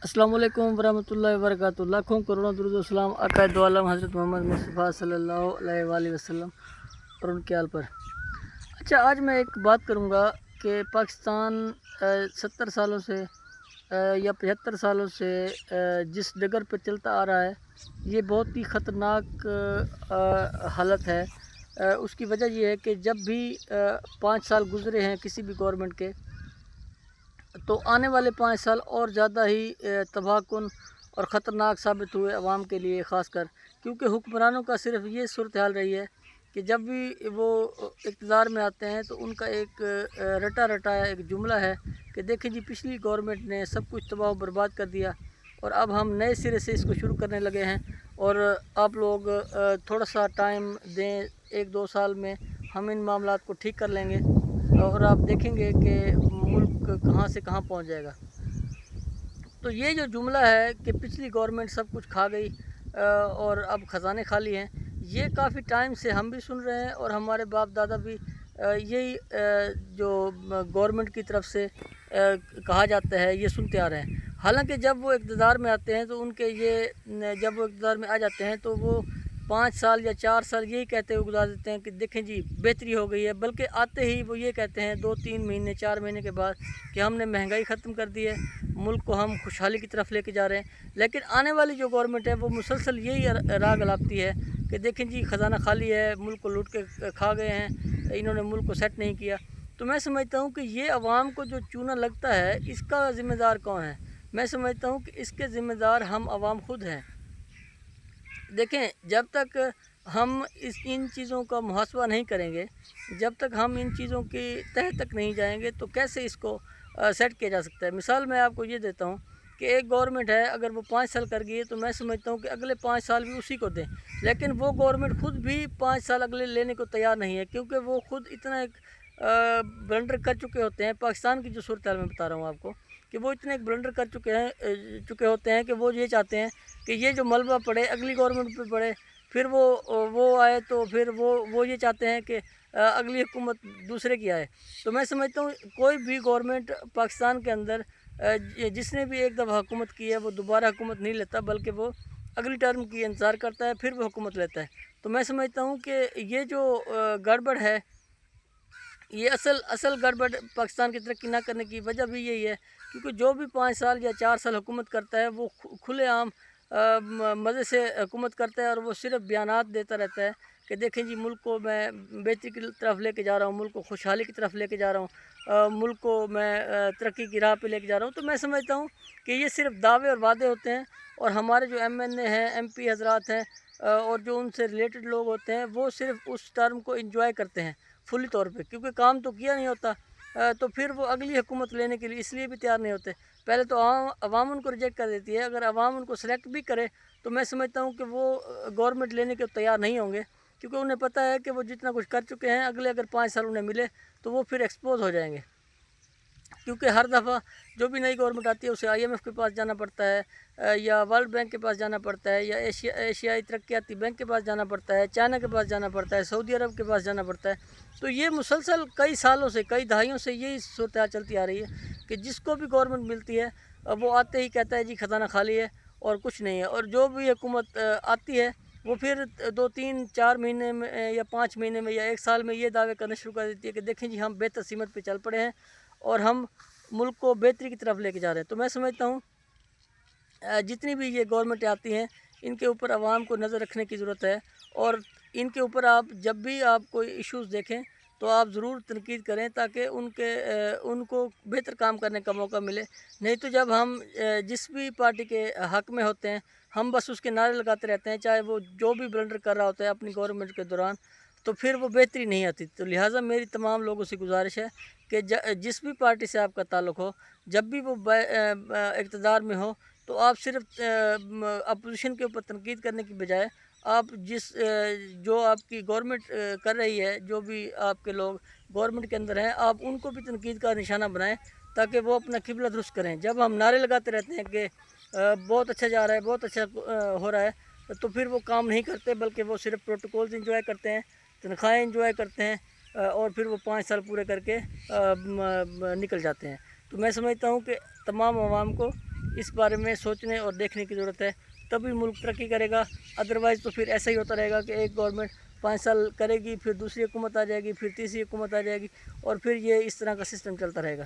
अस्सलाम वालेकुम वरहमतुल्लाहि वबरकातुहू। लाखों करोड़ों दुरूद व सलाम आक़ाए दो आलम हज़रत मोहम्मद मुस्तफ़ा सल्लल्लाहु अलैहि वसल्लम और उनके आल पर। अच्छा, आज मैं एक बात करूँगा कि पाकिस्तान 70 सालों से या 75 सालों से जिस डगर पर चलता आ रहा है, ये बहुत ही ख़तरनाक हालत है। उसकी वजह ये है कि जब भी 5 साल गुज़रे हैं किसी भी गवर्नमेंट के, तो आने वाले 5 साल और ज़्यादा ही तबाहकुन और ख़तरनाक साबित हुए अवाम के लिए, ख़ासकर क्योंकि हुक्मरानों का सिर्फ ये सूरत हाल रही है कि जब भी वो इक़्तिदार में आते हैं तो उनका एक रटा रटाया एक जुमला है कि देखें जी, पिछली गवर्नमेंट ने सब कुछ तबाह बर्बाद कर दिया और अब हम नए सिरे से इसको शुरू करने लगे हैं और आप लोग थोड़ा सा टाइम दें, 1-2 साल में हम इन मामलात को ठीक कर लेंगे और आप देखेंगे कि मुल्क कहाँ से कहाँ पहुँच जाएगा। तो ये जो जुमला है कि पिछली गवर्नमेंट सब कुछ खा गई और अब ख़जाने खाली हैं, ये काफ़ी टाइम से हम भी सुन रहे हैं और हमारे बाप दादा भी यही जो गवर्नमेंट की तरफ से कहा जाता है, ये सुनते आ रहे हैं। हालांकि जब वो इक़्तिदार में आते हैं तो उनके जब वो इक़्तिदार में आ जाते हैं तो वो 5 साल या 4 साल यही कहते हुए गुजार देते हैं कि देखें जी, बेहतरी हो गई है। बल्कि आते ही वो ये कहते हैं 2-3 महीने 4 महीने के बाद कि हमने महंगाई ख़त्म कर दी है, मुल्क को हम खुशहाली की तरफ लेके जा रहे हैं। लेकिन आने वाली जो गवर्नमेंट है वो मुसलसल यही राग अलापती है कि देखें जी, ख़जाना खाली है, मुल्क को लूट के खा गए हैं, इन्होंने मुल्क को सेट नहीं किया। तो मैं समझता हूँ कि ये अवाम को जो चूना लगता है, इसका ज़िम्मेदार कौन है? मैं समझता हूँ कि इसके ज़िम्मेदार हम अवाम खुद हैं। देखें, जब तक हम इन चीज़ों का मुहासबा नहीं करेंगे, जब तक हम इन चीज़ों की तह तक नहीं जाएंगे, तो कैसे इसको सेट किया जा सकता है। मिसाल मैं आपको ये देता हूँ कि एक गवर्नमेंट है, अगर वो 5 साल कर गई है तो मैं समझता हूँ कि अगले 5 साल भी उसी को दें। लेकिन वो गवर्नमेंट खुद भी 5 साल अगले लेने को तैयार नहीं है, क्योंकि वो खुद इतना एक ब्लंडर कर चुके होते हैं। पाकिस्तान की जो सूरत हाल मैं बता रहा हूँ आपको, कि वो इतने एक ब्लंडर कर चुके होते हैं कि वो ये चाहते हैं कि ये जो मलबा पड़े अगली गवर्नमेंट पे पड़े, फिर वो आए तो फिर वो ये चाहते हैं कि अगली हुकूमत दूसरे की आए। तो मैं समझता हूँ कोई भी गवर्नमेंट पाकिस्तान के अंदर जिसने भी एक दफ़ा हुकूमत की है, वो दोबारा हुकूमत नहीं लेता, बल्कि वो अगली टर्म की इंतज़ार करता है, फिर वो हुकूमत लेता है। तो मैं समझता हूँ कि ये जो गड़बड़ है, ये असल गड़बड़ पाकिस्तान की तरक्की ना करने की वजह भी यही है, क्योंकि जो भी 5 साल या 4 साल हुकूमत करता है वो खुलेआम मज़े से हुकूमत करता है और वो सिर्फ बयानात देता रहता है कि देखें जी, मुल्क को मैं बेहतरी की तरफ लेके जा रहा हूँ, मुल्क को खुशहाली की तरफ लेके जा रहा हूँ, मुल्क को मैं तरक्की की राह पे लेके जा रहा हूँ। तो मैं समझता हूँ कि ये सिर्फ दावे और वादे होते हैं और हमारे जो MNA हैं, MP हजरात हैं और जो उनसे रिलेटेड लोग होते हैं, वो सिर्फ उस टर्म को इंजॉय करते हैं फुली तौर पे, क्योंकि काम तो किया नहीं होता। तो फिर वो अगली हुकूमत लेने के लिए इसलिए भी तैयार नहीं होते। पहले तो अवाम उनको रिजेक्ट कर देती है, अगर अवाम उनको सेलेक्ट भी करे तो मैं समझता हूँ कि वो गवर्नमेंट लेने के तैयार नहीं होंगे, क्योंकि उन्हें पता है कि वो जितना कुछ कर चुके हैं, अगले अगर 5 साल उन्हें मिले तो वो फिर एक्सपोज हो जाएंगे। क्योंकि हर दफ़ा जो भी नई गवर्नमेंट आती है उसे IMF के पास जाना पड़ता है, या वर्ल्ड बैंक के पास जाना पड़ता है, या एशियाई तरक्याती बैंक के पास जाना पड़ता है, चाइना के पास जाना पड़ता है, सऊदी अरब के पास जाना पड़ता है। तो ये मुसलसल कई सालों से, कई दहाइयों से यही सूरत हाल चलती आ रही है कि जिसको भी गवर्नमेंट मिलती है वो आते ही कहता है जी, ख़जाना खाली है और कुछ नहीं है। और जो भी हुकूमत आती है वो फिर 2-3-4 महीने में या 5 महीने में या 1 साल में ये दावे करना शुरू कर देती है कि देखें जी, हम बेहतर सीमत पे चल पड़े हैं और हम मुल्क को बेहतरी की तरफ लेके जा रहे हैं। तो मैं समझता हूँ जितनी भी ये गवर्नमेंटें आती हैं, इनके ऊपर आवाम को नज़र रखने की ज़रूरत है और इनके ऊपर आप जब भी आप कोई इश्यूज़ देखें तो आप ज़रूर तनकीद करें, ताकि उनको बेहतर काम करने का मौका मिले। नहीं तो जब हम जिस भी पार्टी के हक़ में होते हैं, हम बस उसके नारे लगाते रहते हैं, चाहे वो जो भी ब्लंडर कर रहा होता है अपनी गवर्नमेंट के दौरान, तो फिर वो बेहतरी नहीं आती। तो लिहाजा मेरी तमाम लोगों से गुजारिश है कि जिस भी पार्टी से आपका ताल्लुक़ हो, जब भी वो इक़्तिदार में हो, तो आप सिर्फ अपोजिशन के ऊपर तनकीद करने की बजाय आप जो आपकी गवर्नमेंट कर रही है, जो भी आपके लोग गवर्नमेंट के अंदर हैं, आप उनको भी तनकीद का निशाना बनाएं, ताकि वो अपना किबला दुरुस्त करें। जब हम नारे लगाते रहते हैं कि बहुत अच्छा जा रहा है, बहुत अच्छा हो रहा है, तो फिर वो काम नहीं करते, बल्कि वो सिर्फ प्रोटोकॉल्स इंजॉय करते हैं, तनख्वाहें इंजॉय करते हैं और फिर वो 5 साल पूरे करके निकल जाते हैं। तो मैं समझता हूँ कि तमाम अवाम को اس بارے میں سوچنے اور دیکھنے کی ضرورت ہے، تبھی ملک ترقی کرے گا۔ ادروائز تو پھر ایسا ہی ہوتا رہے گا کہ ایک گورنمنٹ 5 سال کرے گی، پھر دوسری حکومت آ جائے گی، پھر تیسری حکومت آ جائے گی، اور پھر یہ اس طرح کا سسٹم چلتا رہے گا۔